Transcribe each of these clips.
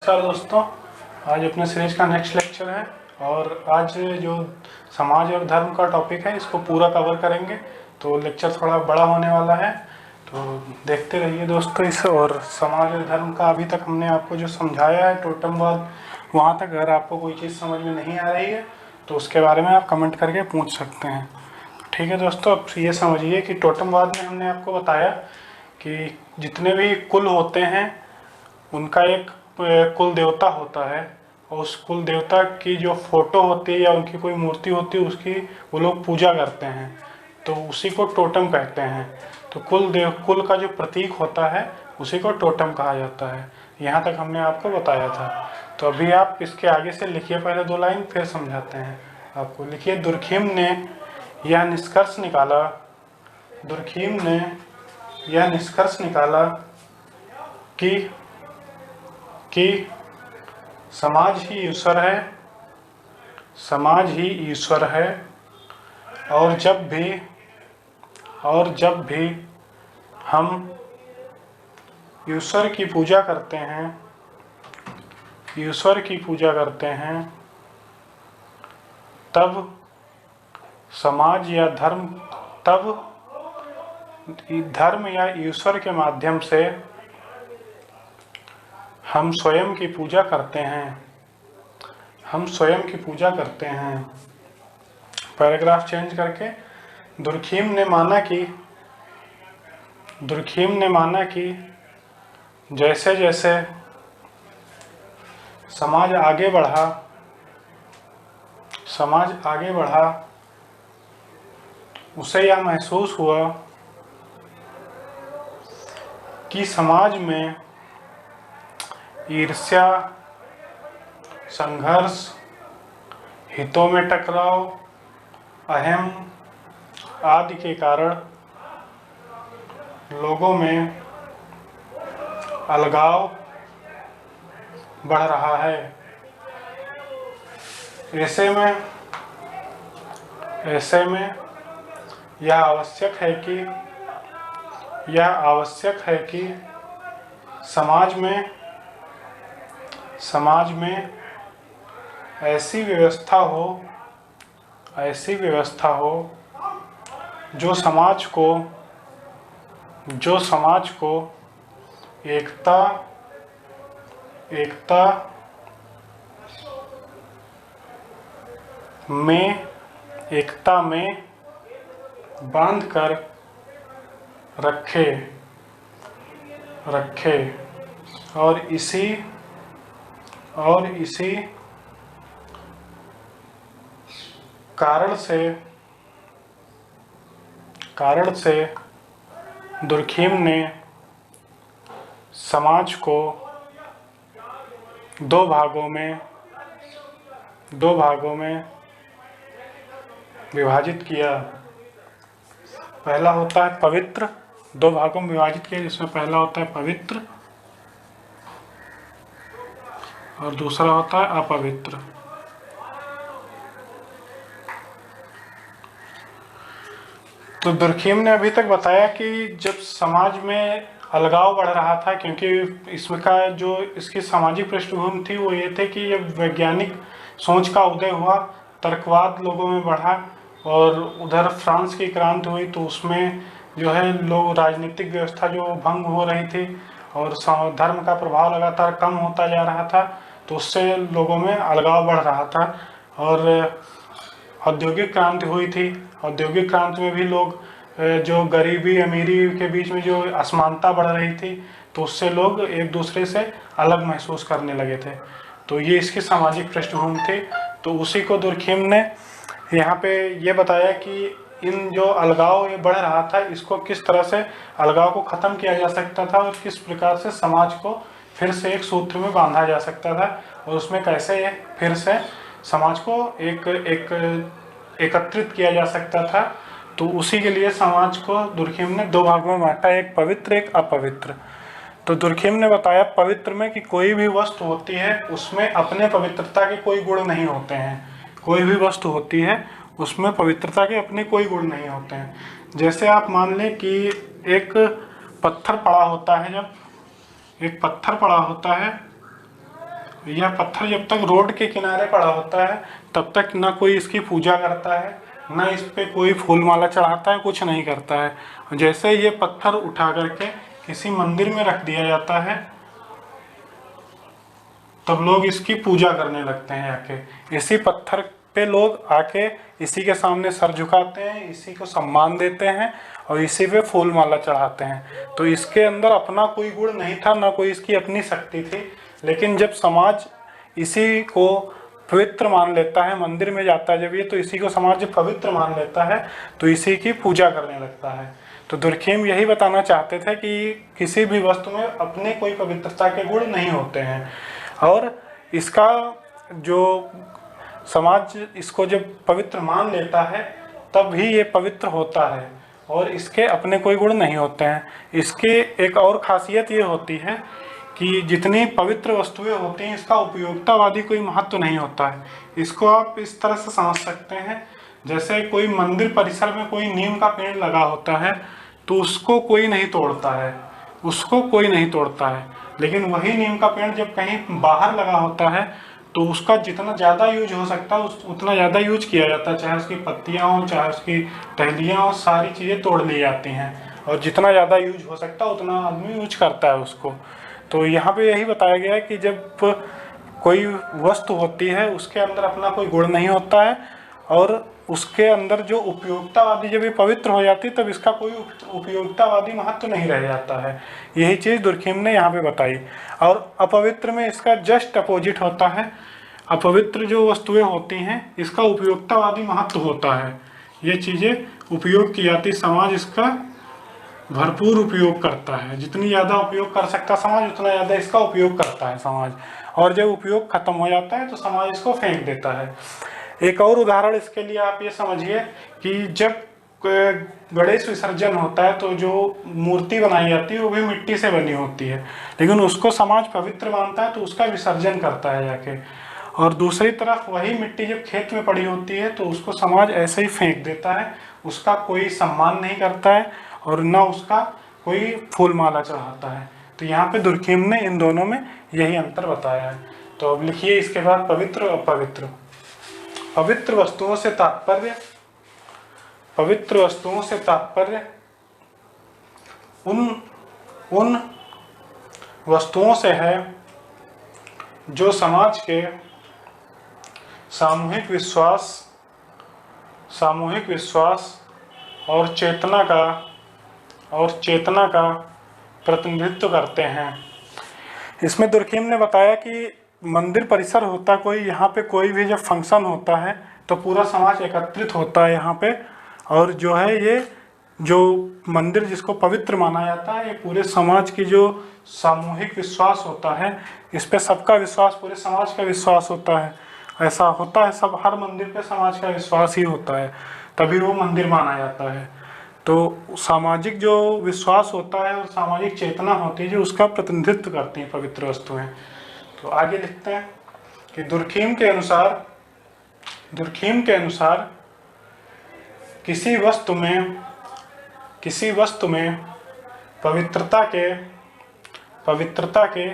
नमस्कार दोस्तों, आज अपने सीरीज का नेक्स्ट लेक्चर है और आज जो समाज और धर्म का टॉपिक है इसको पूरा कवर करेंगे। तो लेक्चर थोड़ा बड़ा होने वाला है, तो देखते रहिए दोस्तों इस। और समाज और धर्म का अभी तक हमने आपको जो समझाया है टोटमवाद, वहाँ तक अगर आपको कोई चीज़ समझ में नहीं आ रही है तो उसके बारे में आप कमेंट करके पूछ सकते हैं। ठीक है दोस्तों, अब ये समझिए कि टोटमवाद में हमने आपको बताया कि जितने भी कुल होते हैं उनका एक कुल देवता होता है और उस कुल देवता की जो फोटो होती है या उनकी कोई मूर्ति होती है उसकी वो लोग पूजा करते हैं, तो उसी को टोटम कहते हैं। तो कुल का जो प्रतीक होता है उसी को टोटम कहा जाता है। यहाँ तक हमने आपको बताया था। तो अभी आप इसके आगे से लिखिए पहले 2 लाइन, फिर समझाते हैं आपको। लिखिए, दुर्खिम ने यह निष्कर्ष निकाला, दुर्खिम ने यह निष्कर्ष निकाला कि समाज ही ईश्वर है, समाज ही ईश्वर है। और जब भी हम ईश्वर की पूजा करते हैं, ईश्वर की पूजा करते हैं, तब समाज या धर्म या ईश्वर के माध्यम से हम स्वयं की पूजा करते हैं, हम स्वयं की पूजा करते हैं। पैराग्राफ चेंज करके, दुर्खिम ने माना कि जैसे जैसे समाज आगे बढ़ा, उसे यह महसूस हुआ कि समाज में ईर्ष्या, संघर्ष, हितों में टकराव, अहम आदि के कारण लोगों में अलगाव बढ़ रहा है। ऐसे में यह आवश्यक है कि समाज में ऐसी व्यवस्था हो जो समाज को एकता में बांध कर रखे और इसी कारण से दुर्खिम ने समाज को दो भागों में विभाजित किया। पहला होता है पवित्र, 2 भागों में विभाजित किया, जिसमें पहला होता है पवित्र और दूसरा होता है अपवित्र। तो दुर्खिम ने अभी तक बताया कि जब समाज में अलगाव बढ़ रहा था, क्योंकि इसकी सामाजिक पृष्ठभूमि थी वो ये थे कि जब वैज्ञानिक सोच का उदय हुआ, तर्कवाद लोगों में बढ़ा और उधर फ्रांस की क्रांति हुई, तो उसमें जो है लोग राजनीतिक व्यवस्था जो भंग हो रही थी और धर्म का प्रभाव लगातार कम होता जा रहा था, तो उससे लोगों में अलगाव बढ़ रहा था। और औद्योगिक क्रांति हुई थी, औद्योगिक क्रांति में भी लोग जो गरीबी अमीरी के बीच में जो असमानता बढ़ रही थी, तो उससे लोग एक दूसरे से अलग महसूस करने लगे थे। तो ये इसकी सामाजिक पृष्ठभूमि थी। तो उसी को दुर्खिम ने यहाँ पे ये बताया कि इन जो अलगाव ये बढ़ रहा था, इसको किस तरह से अलगाव को ख़त्म किया जा सकता था और किस प्रकार से समाज को फिर से एक सूत्र में बांधा जा सकता था और उसमें कैसे फिर से समाज को एकत्रित किया जा सकता था। तो उसी के लिए समाज को दुर्खिम ने 2 भागों में बांटा, एक पवित्र एक अपवित्र। तो दुर्खिम ने बताया पवित्र में कि कोई भी वस्तु होती है उसमें अपने पवित्रता के कोई गुण नहीं होते हैं। कोई भी वस्तु होती है उसमें पवित्रता के अपने कोई गुण नहीं होते हैं। जैसे आप मान लें कि एक पत्थर पड़ा होता है, जब एक पत्थर पड़ा होता है यह पत्थर जब तक रोड के किनारे पड़ा होता है तब तक ना कोई इसकी पूजा करता है, ना इस पे कोई फूल माला चढ़ाता है, कुछ नहीं करता है। जैसे ये पत्थर उठा करके किसी मंदिर में रख दिया जाता है तब लोग इसकी पूजा करने लगते हैं आके। इसी पत्थर पे लोग आके इसी के सामने सर झुकाते हैं, इसी को सम्मान देते हैं और इसी पे फूल माला चढ़ाते हैं। तो इसके अंदर अपना कोई गुण नहीं था, ना कोई इसकी अपनी शक्ति थी। लेकिन जब समाज इसी को पवित्र मान लेता है, मंदिर में जाता है जब ये, तो इसी को समाज जब पवित्र मान लेता है तो इसी की पूजा करने लगता है। तो दुर्खिम यही बताना चाहते थे कि किसी भी वस्तु में अपने कोई पवित्रता के गुण नहीं होते हैं, और इसका जो समाज इसको जब पवित्र मान लेता है तब ही ये पवित्र होता है, और इसके अपने कोई गुण नहीं होते हैं। इसके एक और खासियत ये होती है कि जितनी पवित्र वस्तुएं होती हैं इसका उपयोगितावादी कोई महत्व नहीं होता है। इसको आप इस तरह से समझ सकते हैं, जैसे कोई मंदिर परिसर में कोई नीम का पेड़ लगा होता है तो उसको कोई नहीं तोड़ता है, उसको कोई नहीं तोड़ता है। लेकिन वही नीम का पेड़ जब कहीं बाहर लगा होता है तो उसका जितना ज़्यादा यूज हो सकता है उतना ज़्यादा यूज किया जाता है, चाहे उसकी पत्तियाँ हों, चाहे उसकी टहलियाँ हों, सारी चीज़ें तोड़ ली जाती हैं, और जितना ज़्यादा यूज हो सकता है उतना आदमी यूज करता है उसको। तो यहाँ पे यही बताया गया है कि जब कोई वस्तु होती है उसके अंदर अपना कोई गुण नहीं होता है, और उसके अंदर जो उपयोगितावादी जब ये पवित्र हो जाती है तब इसका कोई उपयोगितावादी महत्व नहीं रह जाता है। यही चीज़ दुर्खिम ने यहाँ पे बताई। और अपवित्र में इसका जस्ट अपोजिट होता है। अपवित्र जो वस्तुएं होती हैं इसका उपयोगितावादी महत्व होता है। ये चीज़ें उपयोग की जाती, समाज इसका भरपूर उपयोग करता है। जितनी ज़्यादा उपयोग कर सकता समाज उतना ज़्यादा इसका उपयोग करता है समाज, और जब उपयोग खत्म हो जाता है तो समाज इसको फेंक देता है। एक और उदाहरण इसके लिए आप ये समझिए कि जब गणेश विसर्जन होता है तो जो मूर्ति बनाई जाती है वो भी मिट्टी से बनी होती है, लेकिन उसको समाज पवित्र मानता है तो उसका विसर्जन करता है जाके। और दूसरी तरफ वही मिट्टी जब खेत में पड़ी होती है तो उसको समाज ऐसे ही फेंक देता है, उसका कोई सम्मान नहीं करता है और न उसका कोई फूल माला चढ़ाता है। तो यहाँ पे दुर्खिम ने इन दोनों में यही अंतर बताया है। तो अब लिखिए इसके बाद पवित्र और अपवित्र। पवित्र वस्तुओं से तात्पर्य, पवित्र वस्तुओं से तात्पर्य उन वस्तुओं से है जो समाज के सामूहिक विश्वास और चेतना का प्रतिनिधित्व करते हैं। इसमें दुर्खिम ने बताया कि मंदिर परिसर होता कोई, यहाँ पे कोई भी जब फंक्शन होता है तो पूरा समाज एकत्रित होता है यहाँ पे, और जो है ये जो मंदिर जिसको पवित्र माना जाता है ये पूरे समाज की जो सामूहिक विश्वास होता है, इस पे सबका विश्वास, पूरे समाज का विश्वास होता है। ऐसा होता है, सब हर मंदिर पे समाज का विश्वास ही होता है, तभी वो मंदिर माना जाता है। तो सामाजिक जो विश्वास होता है और सामाजिक चेतना होती है जो उसका प्रतिनिधित्व करती है पवित्र वस्तुएं। तो आगे लिखते हैं कि दुर्खिम के अनुसार किसी वस्तु में पवित्रता के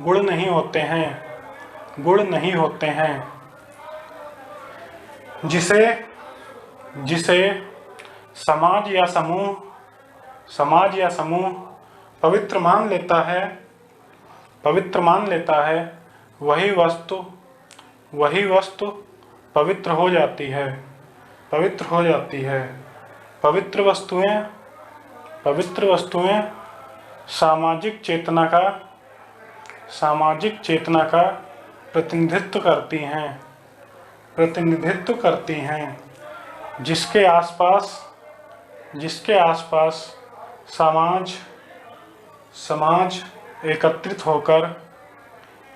गुण नहीं होते हैं, जिसे समाज या समूह पवित्र मान लेता है, वही वस्तु पवित्र हो जाती है। पवित्र वस्तुएं सामाजिक चेतना का प्रतिनिधित्व करती हैं, जिसके आसपास समाज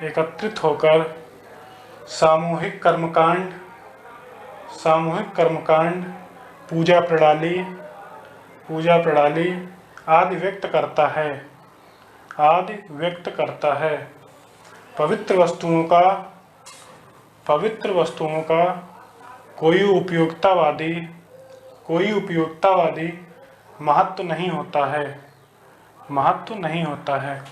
एकत्रित होकर सामूहिक कर्मकांड, पूजा प्रणाली आदि व्यक्त करता है। पवित्र वस्तुओं का कोई उपयोगितावादी महत्व नहीं होता है।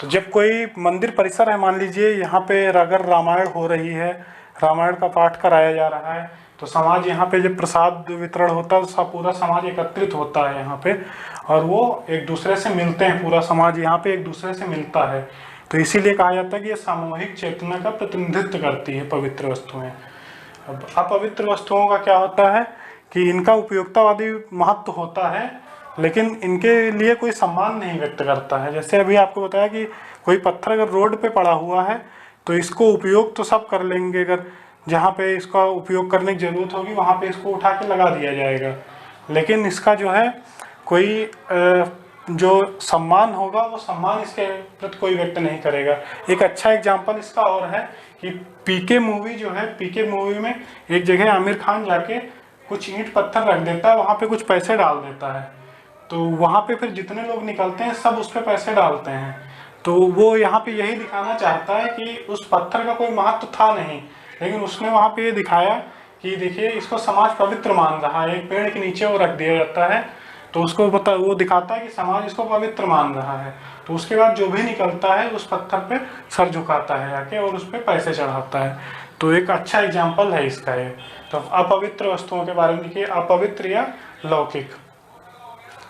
तो जब कोई मंदिर परिसर है, मान लीजिए यहाँ पे अगर रामायण हो रही है, रामायण का पाठ कराया जा रहा है, तो समाज यहाँ पे जब प्रसाद वितरण होता है तो पूरा समाज एकत्रित होता है यहाँ पे, और वो एक दूसरे से मिलते हैं, पूरा समाज यहाँ पे एक दूसरे से मिलता है। तो इसीलिए कहा जाता है कि ये सामूहिक चेतना का प्रतिनिधित्व करती है पवित्र वस्तुएं। अब अपवित्र वस्तुओं का क्या होता है कि इनका उपयोगितावादी महत्व होता है, लेकिन इनके लिए कोई सम्मान नहीं व्यक्त करता है। जैसे अभी आपको बताया कि कोई पत्थर अगर रोड पे पड़ा हुआ है तो इसको उपयोग तो सब कर लेंगे, अगर जहाँ पे इसका उपयोग करने की ज़रूरत होगी वहाँ पे इसको उठा के लगा दिया जाएगा, लेकिन इसका जो है कोई जो सम्मान होगा वो सम्मान इसके प्रति कोई व्यक्त नहीं करेगा। एक अच्छा एग्जाम्पल इसका और है कि पीके मूवी जो है, पीके मूवी में एक जगह आमिर खान जाके कुछ ईंट पत्थर रख देता है, वहाँ पे कुछ पैसे डाल देता है, तो वहाँ पे फिर जितने लोग निकलते हैं सब उस पर पैसे डालते हैं। तो वो यहाँ पे यही दिखाना चाहता है कि उस पत्थर का कोई महत्व था नहीं, लेकिन उसने वहाँ पे ये दिखाया कि देखिए इसको समाज पवित्र मान रहा है, एक पेड़ के नीचे वो रख दिया जाता है, तो उसको वो दिखाता है कि समाज इसको पवित्र मान रहा है। तो उसके बाद जो भी निकलता है उस पत्थर पे सर झुकाता है आके और उस पर पैसे चढ़ाता है। तो एक अच्छा एग्जाम्पल है इसका ये। तो अपवित्र वस्तुओं के बारे में लिखिए, अपवित्र या लौकिक।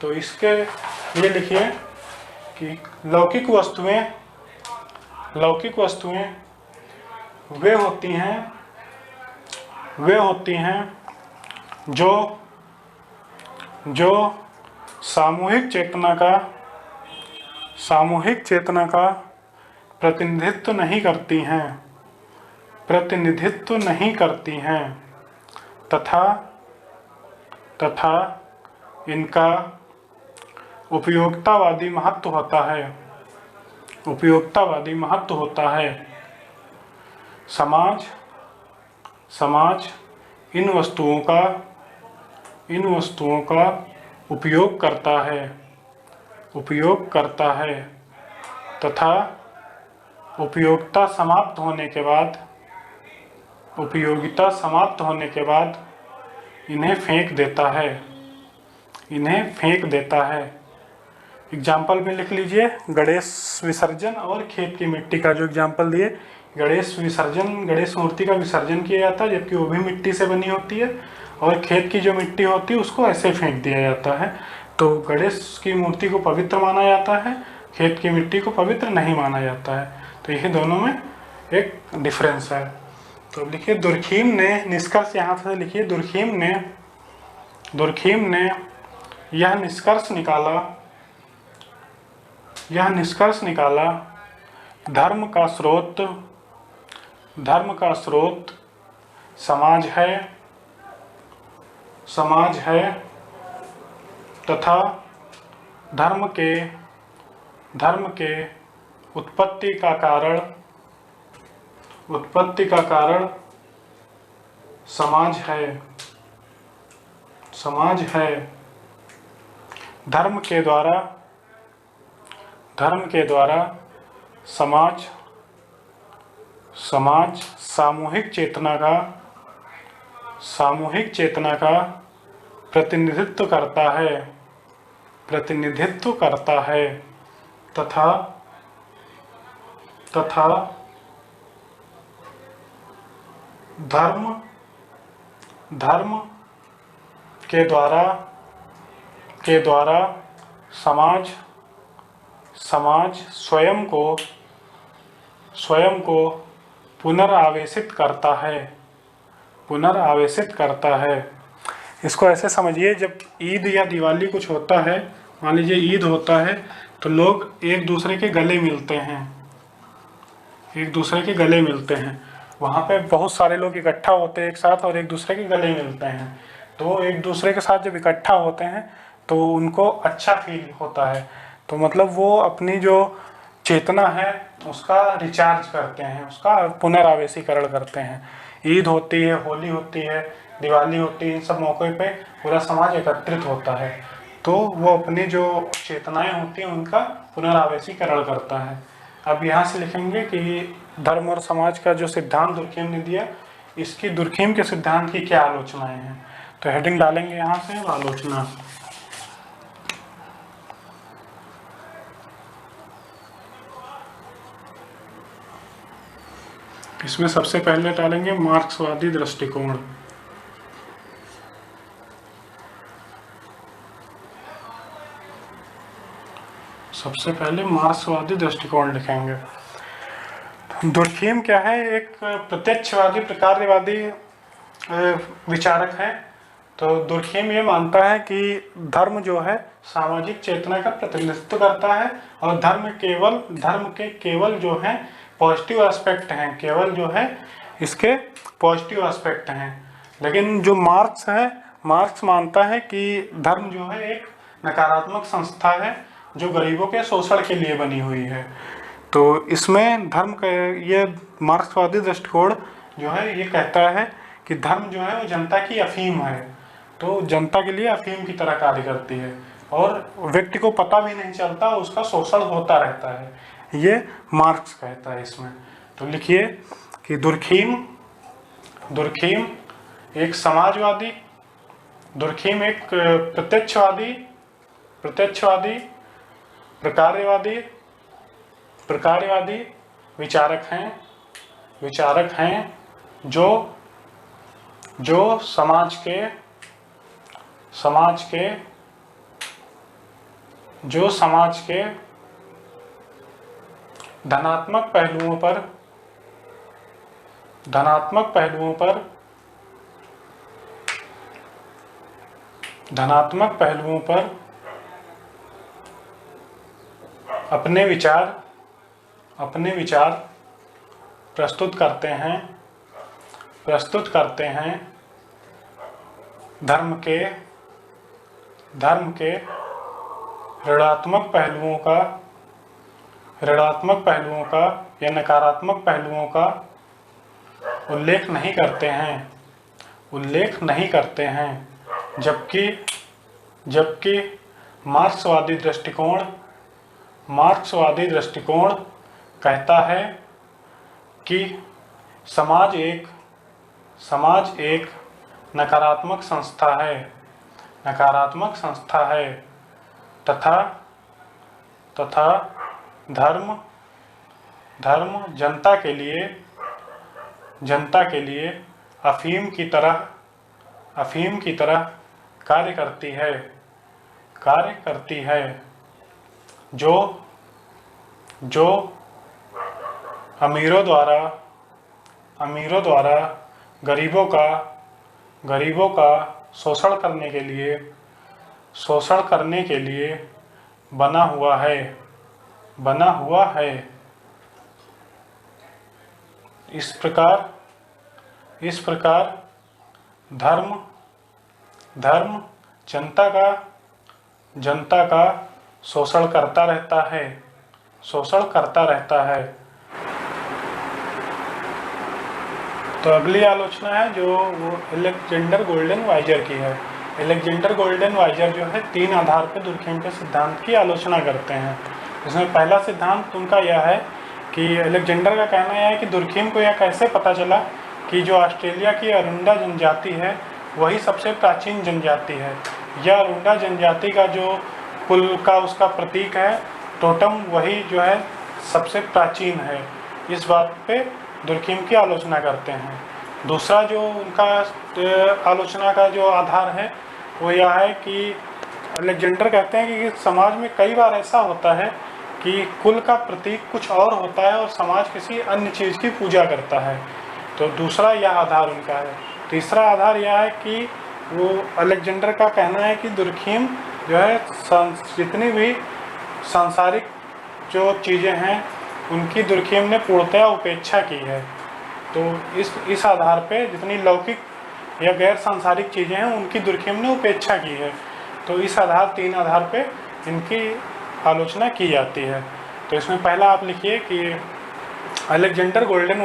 तो इसके लिए लिखिए कि लौकिक वस्तुएं वे होती हैं जो सामूहिक चेतना का प्रतिनिधित्व नहीं करती हैं तथा इनका उपयोगितावादी महत्व होता है। समाज इन वस्तुओं का उपयोग करता है तथा उपयोगिता समाप्त होने के बाद इन्हें फेंक देता है। एग्जाम्पल में लिख लीजिए, गणेश विसर्जन और खेत की मिट्टी का जो एग्जाम्पल दिए। गणेश मूर्ति का विसर्जन किया जाता है, जबकि वो भी मिट्टी से बनी होती है, और खेत की जो मिट्टी होती है उसको ऐसे फेंक दिया जाता है। तो गणेश की मूर्ति को पवित्र माना जाता है, खेत की मिट्टी को पवित्र नहीं माना जाता है। तो यही दोनों में एक डिफरेंस है। तो लिखिए, दुर्खीम ने निष्कर्ष यहाँ से लिखिए, दुर्खीम ने यह निष्कर्ष निकाला धर्म का स्रोत समाज है तथा धर्म के उत्पत्ति का कारण समाज है। धर्म के द्वारा समाज सामूहिक चेतना का प्रतिनिधित्व करता है तथा धर्म के द्वारा समाज स्वयं को पुनरावेशित करता है। इसको ऐसे समझिए, जब ईद या दिवाली कुछ होता है, मान लीजिए ईद होता है, तो लोग एक दूसरे के गले मिलते हैं। वहाँ पे बहुत सारे लोग इकट्ठा होते हैं एक साथ और एक दूसरे के गले मिलते हैं। तो एक दूसरे के साथ जब इकट्ठा होते हैं तो उनको अच्छा फील होता है। तो मतलब वो अपनी जो चेतना है उसका रिचार्ज करते हैं, उसका पुनरावेशीकरण करते हैं। ईद होती है, होली होती है, दिवाली होती है, इन सब मौक़ों पे पूरा समाज एकत्रित होता है, तो वो अपनी जो चेतनाएं होती हैं उनका पुनरावेशीकरण करता है। अब यहाँ से लिखेंगे कि धर्म और समाज का जो सिद्धांत दुर्खीम ने दिया, इसकी दुर्खीम के सिद्धांत की क्या आलोचनाएं हैं। तो हेडिंग डालेंगे यहाँ से, आलोचना। इसमें सबसे पहले डालेंगे मार्क्सवादी दृष्टिकोण। सबसे पहले मार्क्सवादी दृष्टिकोण लिखेंगे। दुर्खीम क्या है? एक प्रत्यक्षवादी प्रकार्यवादी विचारक है। तो दुर्खीम ये मानता है कि धर्म जो है सामाजिक चेतना का प्रतिनिधित्व करता है और धर्म के केवल जो है पॉजिटिव एस्पेक्ट हैं, केवल जो है इसके पॉजिटिव एस्पेक्ट हैं। लेकिन जो मार्क्स है, मार्क्स मानता है कि धर्म जो है एक नकारात्मक संस्था है जो गरीबों के शोषण के लिए बनी हुई है। तो इसमें धर्म का ये मार्क्सवादी दृष्टिकोण जो है ये कहता है कि धर्म जो है वो जनता की अफीम है, तो जनता के लिए अफीम की तरह कार्य करती है और व्यक्ति को पता भी नहीं चलता, उसका शोषण होता रहता है, ये मार्क्स कहता है इसमें। तो लिखिए कि दुर्खीम एक समाजवादी, दुर्खीम एक प्रत्यक्षवादी प्रकार्यवादी विचारक हैं जो समाज के धनात्मक पहलुओं पर अपने विचार प्रस्तुत करते हैं। धर्म के ऋणात्मक पहलुओं का या नकारात्मक पहलुओं का उल्लेख नहीं करते हैं, जबकि मार्क्सवादी दृष्टिकोण कहता है कि समाज एक नकारात्मक संस्था है तथा धर्म जनता के लिए अफीम की तरह कार्य करती है जो अमीरों द्वारा गरीबों का शोषण करने के लिए बना हुआ है। इस प्रकार धर्म जनता का शोषण करता रहता है। तो अगली आलोचना है जो वो अलेक्जेंडर गोल्डन वाइजर की है। अलेक्जेंडर गोल्डन वाइजर जो है 3 आधार पर दुर्खीम के सिद्धांत की आलोचना करते हैं। इसमें पहला सिद्धांत उनका यह है कि अलेक्जेंडर का कहना यह है कि दुर्खीम को यह कैसे पता चला कि जो ऑस्ट्रेलिया की अरुंडा जनजाति है वही सबसे प्राचीन जनजाति है। यह अरुंडा जनजाति का जो कुल का उसका प्रतीक है टोटम, वही जो है सबसे प्राचीन है। इस बात पे दुर्खीम की आलोचना करते हैं। दूसरा जो उनका आलोचना का जो आधार है वो यह है कि अलेक्जेंडर कहते हैं कि समाज में कई बार ऐसा होता है कि कुल का प्रतीक कुछ और होता है और समाज किसी अन्य चीज़ की पूजा करता है। तो दूसरा यह आधार उनका है। तीसरा आधार यह है कि वो अलेक्जेंडर का कहना है कि दुर्खीम जो है जितनी भी सांसारिक जो चीज़ें हैं उनकी दुर्खीम ने पूर्णतया उपेक्षा की है। तो इस आधार पे जितनी लौकिक या गैर सांसारिक चीज़ें हैं उनकी दुर्खीम ने उपेक्षा की है। तो इस 3 आधार पे इनकी आलोचना की जाती है। तो इसमें पहला आप लिखिए कि अलेक्जेंडर गोल्डन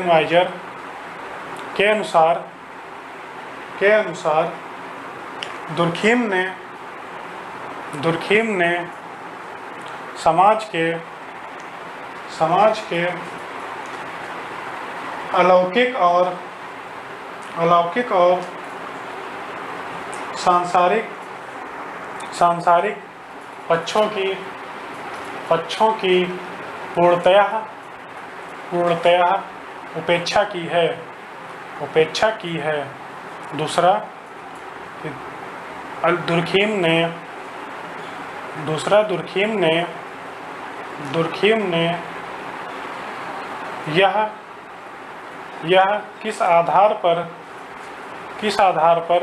वाइजर के अनुसार दुर्खीम ने समाज के अलौकिक और सांसारिक पक्षों की पूर्णतया उपेक्षा की है, उपेक्षा की है। दूसरा दुर्खीम ने यह किस आधार पर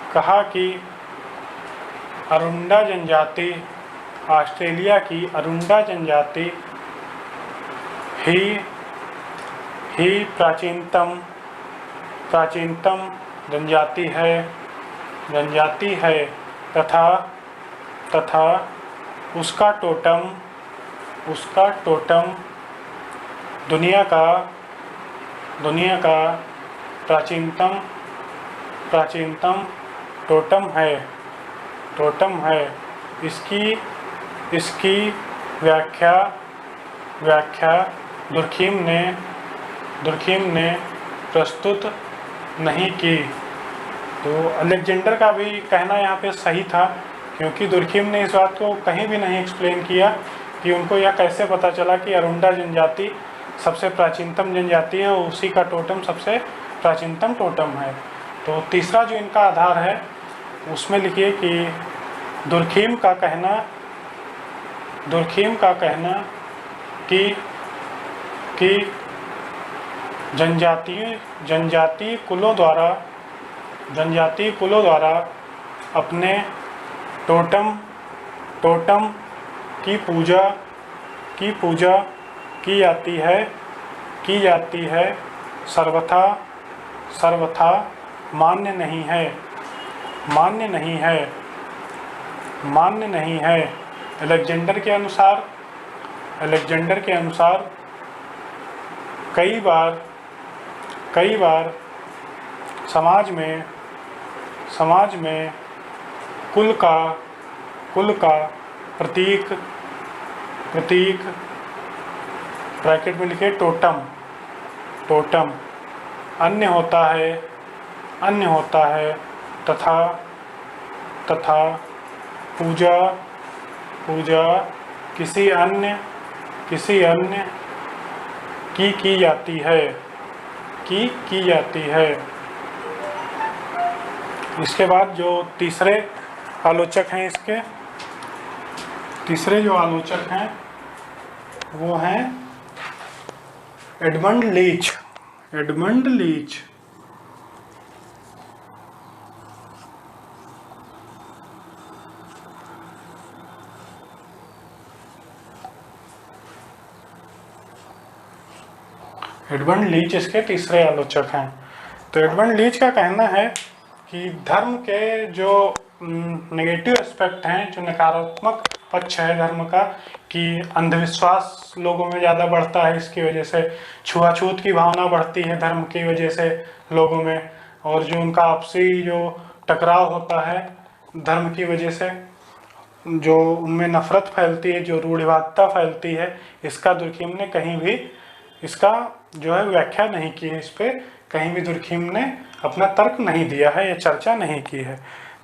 कहा कि अरुंडा जनजाति, ऑस्ट्रेलिया की अरुंडा जनजाति ही प्राचीनतम जनजाति है तथा उसका टोटम दुनिया का प्राचीनतम टोटम है। इसकी व्याख्या दुर्खीम ने प्रस्तुत नहीं की। तो अलेक्जेंडर का भी कहना यहाँ पे सही था, क्योंकि दुर्खीम ने इस बात को कहीं भी नहीं एक्सप्लेन किया कि उनको यह कैसे पता चला कि अरुंडा जनजाति सबसे प्राचीनतम जनजाति है और उसी का टोटम सबसे प्राचीनतम टोटम है। तो तीसरा जो इनका आधार है उसमें लिखिए कि दुर्खीम का कहना कि जनजातीय कुलों द्वारा अपने टोटम की पूजा की जाती है सर्वथा मान्य नहीं है। अलेक्जेंडर के अनुसार कई बार समाज में कुल का प्रतीक ब्रैकेट में लिखे टोटम अन्य होता है तथा पूजा किसी अन्य की जाती है। इसके बाद जो तीसरे आलोचक हैं, इसके तीसरे जो आलोचक हैं वो हैं एडमंड लीच। एडमंड लीच इसके तीसरे आलोचक हैं। तो एडमंड लीच का कहना है कि धर्म के जो नेगेटिव एस्पेक्ट हैं, जो नकारात्मक पक्ष है धर्म का, कि अंधविश्वास लोगों में ज़्यादा बढ़ता है, इसकी वजह से छुआछूत की भावना बढ़ती है धर्म की वजह से लोगों में, और जो उनका आपसी जो टकराव होता है धर्म की वजह से, जो उनमें नफरत फैलती है, जो रूढ़िवादिता फैलती है, इसका दुर्खीम ने कहीं भी इसका जो है व्याख्या नहीं की है। इस पर कहीं भी दुर्खीम ने अपना तर्क नहीं दिया है या चर्चा नहीं की है।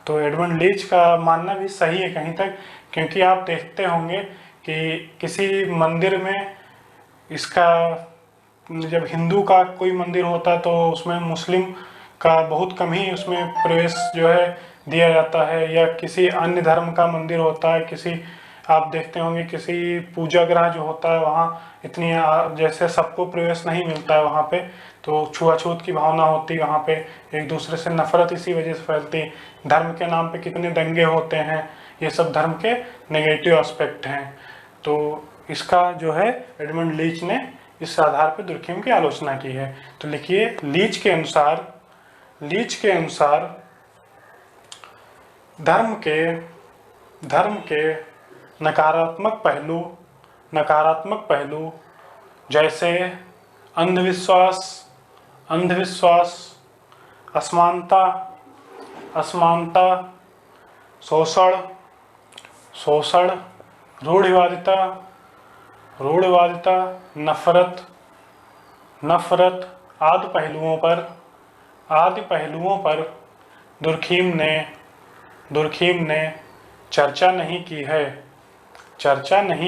तो एडमंड लीच का मानना भी सही है कहीं तक, क्योंकि आप देखते होंगे कि किसी मंदिर में इसका, जब हिंदू का कोई मंदिर होता तो उसमें मुस्लिम का बहुत कम ही उसमें प्रवेश जो है दिया जाता है, या किसी अन्य धर्म का मंदिर होता है, किसी आप देखते होंगे किसी पूजा गृह जो होता है वहाँ इतनी जैसे सबको प्रवेश नहीं मिलता है वहाँ पे, तो छुआछूत की भावना होती है वहाँ पे, एक दूसरे से नफरत इसी वजह से फैलती। धर्म के नाम पे कितने दंगे होते हैं, ये सब धर्म के नेगेटिव एस्पेक्ट हैं। तो इसका जो है एडमंड लीच ने इस आधार पर दुर्खीम की आलोचना की है। तो लिखिए, लीच के अनुसार धर्म के नकारात्मक पहलू जैसे अंधविश्वास, असमानता, शोषण, रूढ़िवादिता, नफरत आदि पहलुओं पर दुर्खीम ने चर्चा नहीं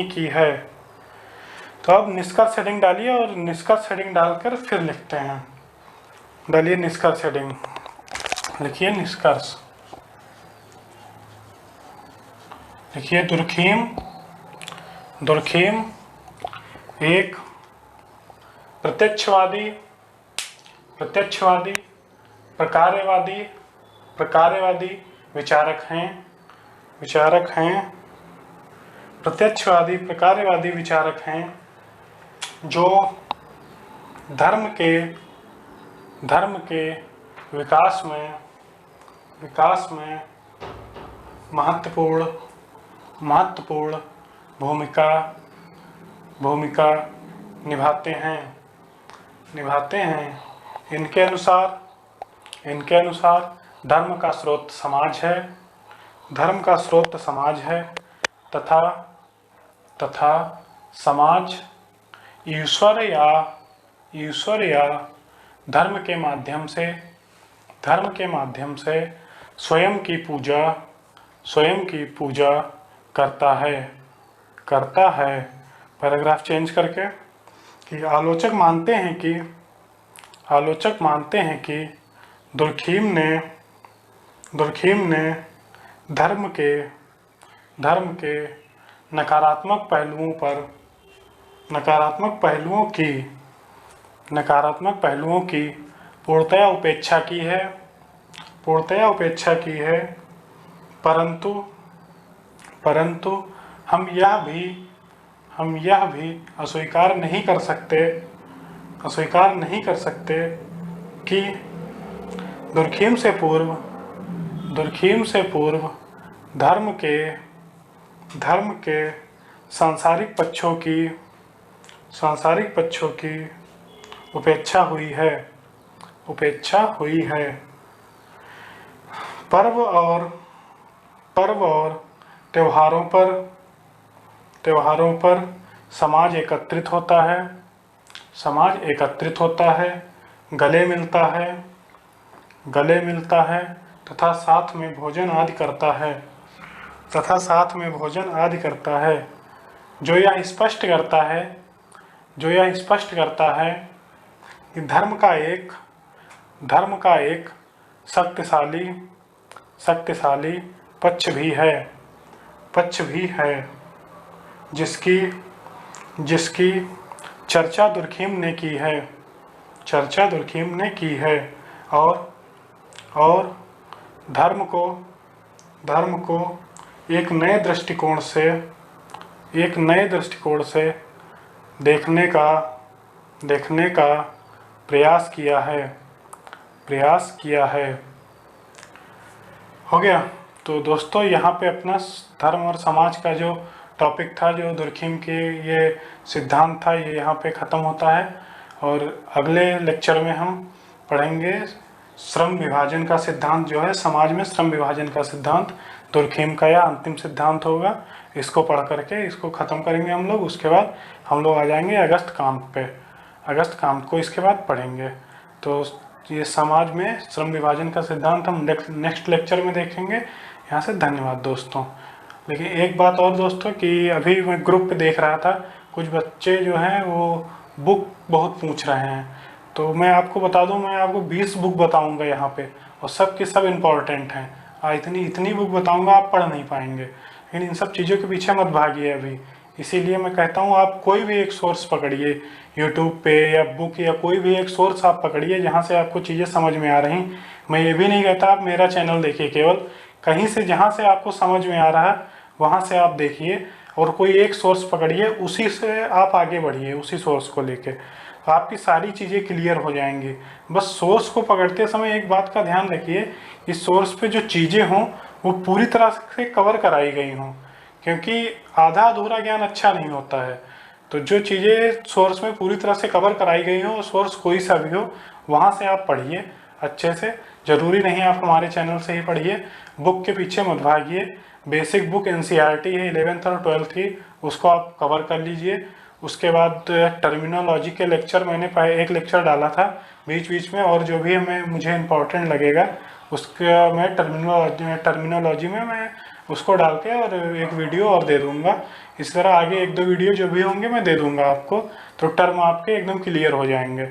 की है। तो अब निष्कर्ष हेडिंग डालिए और निष्कर्ष हेडिंग डालकर फिर लिखते हैं। डालिए निष्कर्ष हेडिंग, लिखिए निष्कर्ष, लिखिए दुर्खीम एक प्रत्यक्षवादी प्रकार्यवादी विचारक हैं प्रत्यक्षवादी प्रकार्यवादी विचारक हैं जो धर्म के विकास में महत्वपूर्ण भूमिका निभाते हैं। इनके अनुसार धर्म का स्रोत समाज है तथा समाज ईश्वर या धर्म के माध्यम से स्वयं की पूजा करता है। पैराग्राफ चेंज करके कि आलोचक मानते हैं कि दुर्खीम ने धर्म के नकारात्मक पहलुओं की पूर्णतया उपेक्षा की है, परंतु हम यह भी अस्वीकार नहीं कर सकते कि दुर्खीम से पूर्व धर्म के सांसारिक पक्षों की उपेक्षा हुई है। पर्व और त्योहारों पर समाज एकत्रित होता है, गले मिलता है तथा साथ में भोजन आदि करता है, जो यह स्पष्ट करता है कि धर्म का एक शक्तिशाली पक्ष भी है जिसकी चर्चा दुर्खीम ने की है और धर्म को एक नए दृष्टिकोण से देखने का प्रयास किया है। हो गया। तो दोस्तों यहाँ पे अपना धर्म और समाज का जो टॉपिक था, जो दुर्खीम के ये सिद्धांत था, ये यहाँ पे ख़त्म होता है। और अगले लेक्चर में हम पढ़ेंगे श्रम विभाजन का सिद्धांत, जो है समाज में श्रम विभाजन का सिद्धांत दुर्खीम का यह अंतिम सिद्धांत होगा। इसको पढ़ करके इसको ख़त्म करेंगे हम लोग। उसके बाद हम लोग आ जाएंगे अगस्त कांत पे। अगस्त कांत को इसके बाद पढ़ेंगे। तो ये समाज में श्रम विभाजन का सिद्धांत हम नेक्स्ट लेक्चर में देखेंगे। यहाँ से धन्यवाद दोस्तों। लेकिन एक बात और दोस्तों कि अभी मैं ग्रुप पे देख रहा था, कुछ बच्चे जो हैं वो बुक बहुत पूछ रहे हैं। तो मैं आपको बता दूं, मैं आपको 20 बुक बताऊंगा यहाँ पे, और सब के सब इम्पॉर्टेंट हैं। इतनी बुक बताऊंगा आप पढ़ नहीं पाएंगे। लेकिन इन सब चीज़ों के पीछे मत भागिए अभी। इसीलिए मैं कहता हूँ आप कोई भी एक सोर्स पकड़िए, यूट्यूब पे या बुक या कोई भी एक सोर्स आप पकड़िए जहाँ से आपको चीज़ें समझ में आ रही। मैं ये भी नहीं कहता आप मेरा चैनल देखिए, केवल कहीं से जहाँ से आपको समझ में आ रहा है वहाँ से आप देखिए, और कोई एक सोर्स पकड़िए, उसी से आप आगे बढ़िए। उसी सोर्स को लेके आपकी सारी चीज़ें क्लियर हो जाएंगी। बस सोर्स को पकड़ते समय एक बात का ध्यान रखिए, इस सोर्स पे जो चीज़ें हों वो पूरी तरह से कवर कराई गई हों, क्योंकि आधा अधूरा ज्ञान अच्छा नहीं होता है। तो जो चीज़ें सोर्स में पूरी तरह से कवर कराई गई हो, सोर्स कोई सा भी हो, वहाँ से आप पढ़िए अच्छे से। ज़रूरी नहीं आप हमारे चैनल से ही पढ़िए, बुक के पीछे मत भागिए। बेसिक बुक NCERT है 11th और 12th की, उसको आप कवर कर लीजिए। उसके बाद टर्मिनोलॉजी के लेक्चर मैंने एक लेक्चर डाला था बीच बीच में, और जो भी मुझे इम्पोर्टेंट लगेगा उसका मैं टर्मिनोलॉजी में मैं उसको डाल के और एक वीडियो और दे दूंगा। इस तरह आगे 1-2 वीडियो जो भी होंगे मैं दे दूंगा आपको, तो टर्म आपके एकदम क्लियर हो जाएंगे।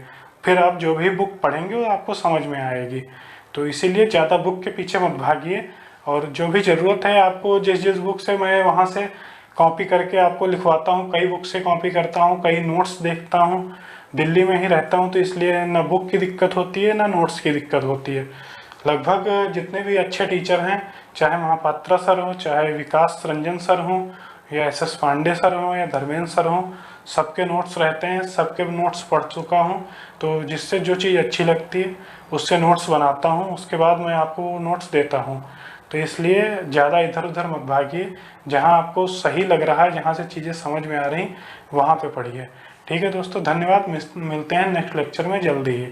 फिर आप जो भी बुक पढ़ेंगे वो आपको समझ में आएगी। तो इसीलिए ज़्यादा बुक के पीछे मत भागिए, और जो भी ज़रूरत है आपको, जिस जिस बुक से मैं वहाँ से कॉपी करके आपको लिखवाता हूँ, कई बुक से कॉपी करता हूँ, कई नोट्स देखता हूँ। दिल्ली में ही रहता हूँ तो इसलिए ना बुक की दिक्कत होती है ना नोट्स की दिक्कत होती है। लगभग जितने भी अच्छे टीचर हैं, चाहे महापात्रा सर हो, चाहे विकास रंजन सर हों, या SS पांडे सर हों, या धर्मेंद्र सर हों, सबके नोट्स रहते हैं, सबके नोट्स पढ़ चुका हूँ। तो जिससे जो चीज़ अच्छी लगती है उससे नोट्स बनाता हूँ, उसके बाद मैं आपको नोट्स देता हूँ। तो इसलिए ज़्यादा इधर उधर मत भागिए, जहाँ आपको सही लग रहा है, जहाँ से चीज़ें समझ में आ रही वहाँ पे पढ़िए। ठीक है दोस्तों, धन्यवाद। मिलते हैं नेक्स्ट लेक्चर में जल्दी ही।